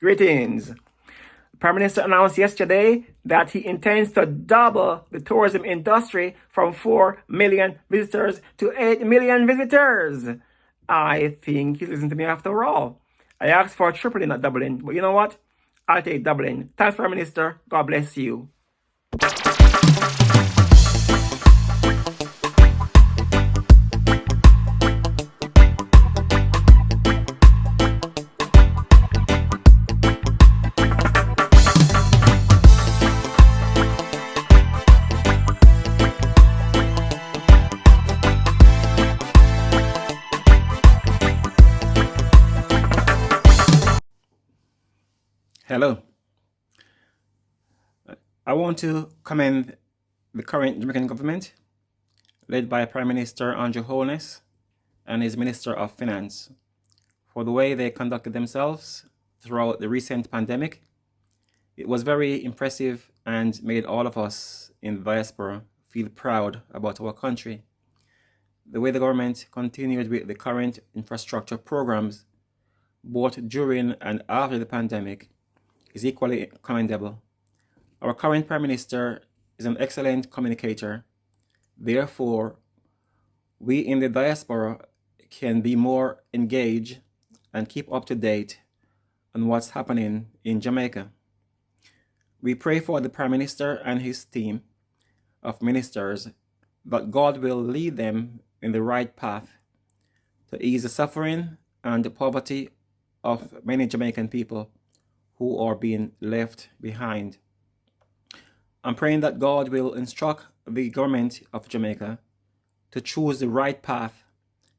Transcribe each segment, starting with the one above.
Greetings. The Prime Minister announced yesterday that he intends to double the tourism industry from 4 million visitors to 8 million visitors. I think he's listening to me after all. I asked for tripling, not doubling, but you know what? I'll take doubling. Thanks, Prime Minister. God bless you. Hello. I want to commend the current Jamaican government, led by Prime Minister Andrew Holness and his Minister of Finance, for the way they conducted themselves throughout the recent pandemic. It was very impressive and made all of us in the diaspora feel proud about our country. The way the government continued with the current infrastructure programs, both during and after the pandemic, is equally commendable. Our current Prime Minister is an excellent communicator. Therefore, we in the diaspora can be more engaged and keep up to date on what's happening in Jamaica. We pray for the Prime Minister and his team of ministers that God will lead them in the right path to ease the suffering and the poverty of many Jamaican people who are being left behind. I'm praying that God will instruct the government of Jamaica to choose the right path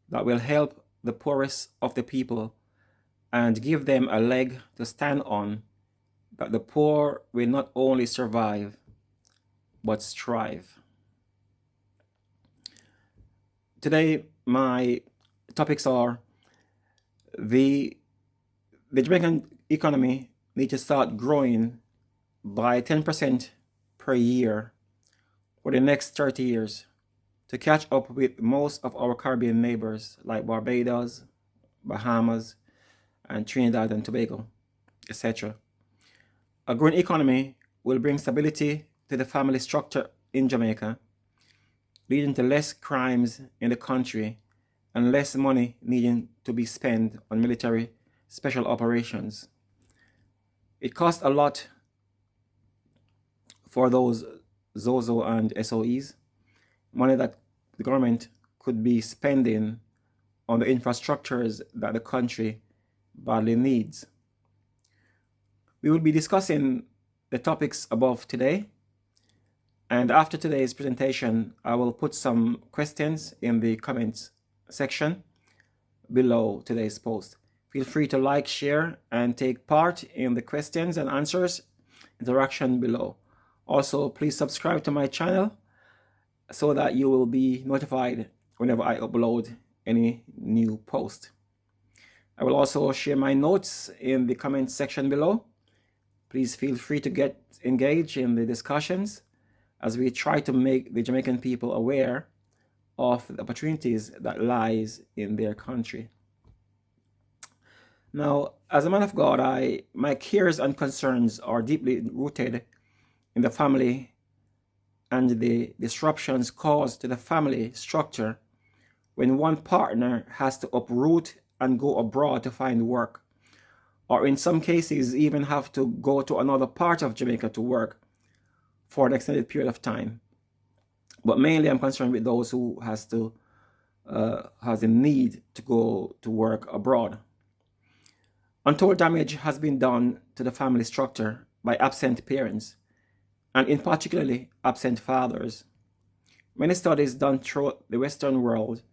that will help the poorest of the people and give them a leg to stand on, that the poor will not only survive, but strive. Today, my topics are the Jamaican economy need to start growing by 10% per year for the next 30 years to catch up with most of our Caribbean neighbors like Barbados, Bahamas, and Trinidad and Tobago, etc. A growing economy will bring stability to the family structure in Jamaica, leading to less crimes in the country and less money needing to be spent on military special operations. It costs a lot for those ZOZO and SOEs, money that the government could be spending on the infrastructures that the country badly needs. We will be discussing the topics above today, and after today's presentation, I will put some questions in the comments section below today's post. Feel free to like, share, and take part in the questions and answers interaction below. Also, please subscribe to my channel so that you will be notified whenever I upload any new post. I will also share my notes in the comments section below. Please feel free to get engaged in the discussions as we try to make the Jamaican people aware of the opportunities that lies in their country. Now, as a man of God, my cares and concerns are deeply rooted in the family and the disruptions caused to the family structure when one partner has to uproot and go abroad to find work, or in some cases even have to go to another part of Jamaica to work for an extended period of time. But mainly I'm concerned with those who has a need to go to work abroad. Untold damage has been done to the family structure by absent parents, and in particularly absent fathers. Many studies done throughout the Western world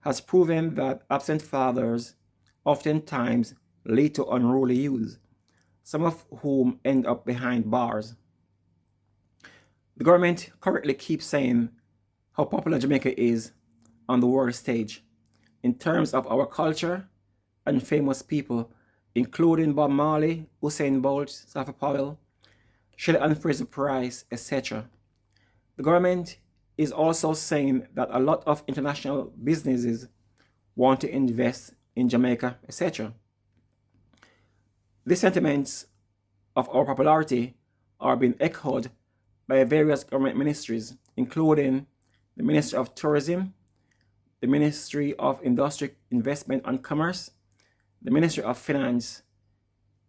has proven that absent fathers oftentimes lead to unruly youths, some of whom end up behind bars. The government currently keeps saying how popular Jamaica is on the world stage in terms of our culture and famous people, including Bob Marley, Usain Bolt, Safa Powell, Shelley and Fraser Price, etc. The government is also saying that a lot of international businesses want to invest in Jamaica, etc. The sentiments of our popularity are being echoed by various government ministries, including the Ministry of Tourism, the Ministry of Industry, Investment and Commerce, the Ministry of Finance,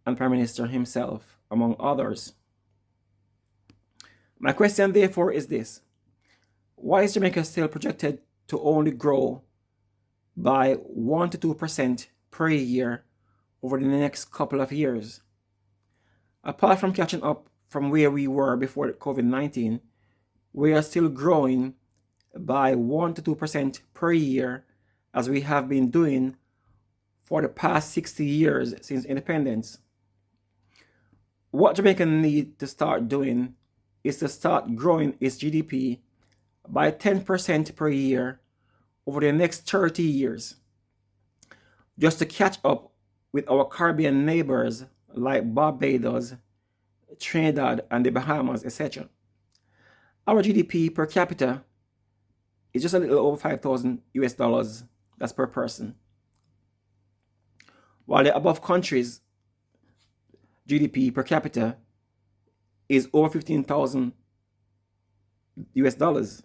and Prime Minister himself, among others. My question, therefore, is this: why is Jamaica still projected to only grow by 1 to 2% per year over the next couple of years? Apart from catching up from where we were before COVID-19, we are still growing by 1 to 2% per year, as we have been doing for the past 60 years since independence. What Jamaica needs to start doing is to start growing its GDP by 10% per year over the next 30 years, just to catch up with our Caribbean neighbors like Barbados, Trinidad, and the Bahamas, etc. Our GDP per capita is just a little over $5,000 that's per person, while the above countries' GDP per capita is over $15,000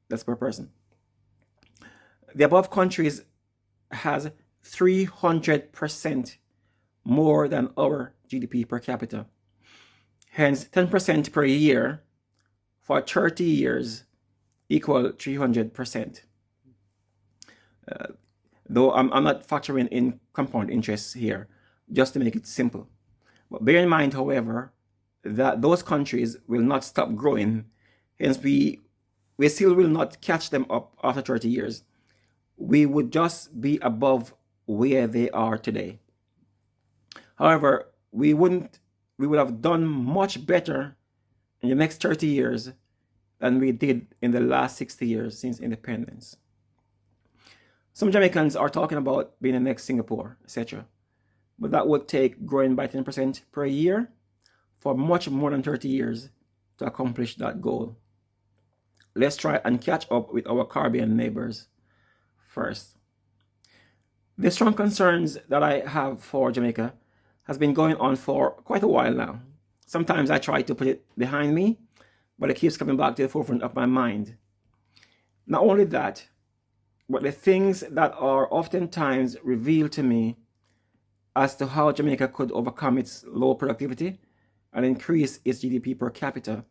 that's per person. The above countries has 300% more than our GDP per capita. Hence, 10% per year for 30 years equal 300%. Though I'm not factoring in compound interest here, just to make it simple. But bear in mind, however, that those countries will not stop growing. Hence, we still will not catch them up after 30 years. We would just be above where they are today. However, we would have done much better in the next 30 years than we did in the last 60 years since independence. Some Jamaicans are talking about being the next Singapore, etc. But that would take growing by 10% per year for much more than 30 years to accomplish that goal. Let's try and catch up with our Caribbean neighbors first. The strong concerns that I have for Jamaica has been going on for quite a while now. Sometimes I try to put it behind me, but it keeps coming back to the forefront of my mind. Not only that, but the things that are oftentimes revealed to me as to how Jamaica could overcome its low productivity and increase its GDP per capita.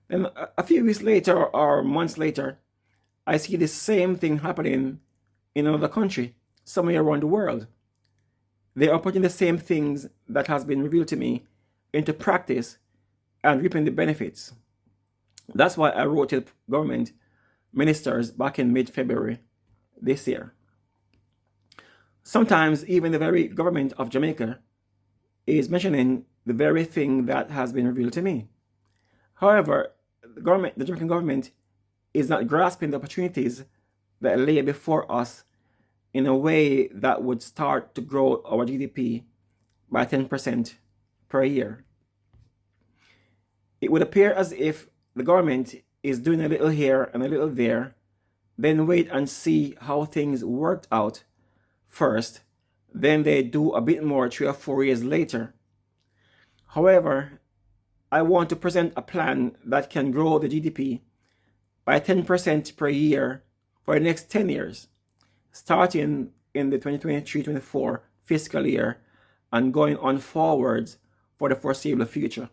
Then a few weeks later or months later, I see the same thing happening in another country, somewhere around the world. They are putting the same things that has been revealed to me into practice and reaping the benefits. That's why I wrote to the government ministers back in mid-February this year. Sometimes even the very government of Jamaica is mentioning the very thing that has been revealed to me. However, the Jamaican government is not grasping the opportunities that lay before us in a way that would start to grow our GDP by 10% per year. It would appear as if the government is doing a little here and a little there, then wait and see how things worked out first, then they do a bit more 3 or 4 years later. However, I want to present a plan that can grow the GDP by 10% per year for the next 10 years, starting in the 2023-24 fiscal year and going on forwards for the foreseeable future.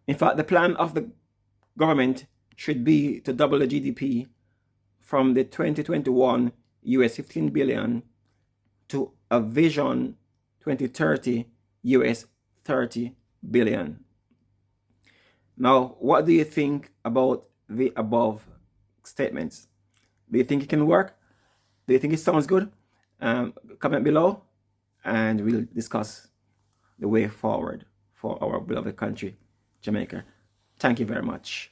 In fact, the plan of the government should be to double the GDP from the 2021 US 15 billion to a vision 2030 US 30 billion. Now, what do you think about the above statements? Do you think it can work? Do you think it sounds good? Comment below and we'll discuss the way forward for our beloved country, Jamaica. Thank you very much.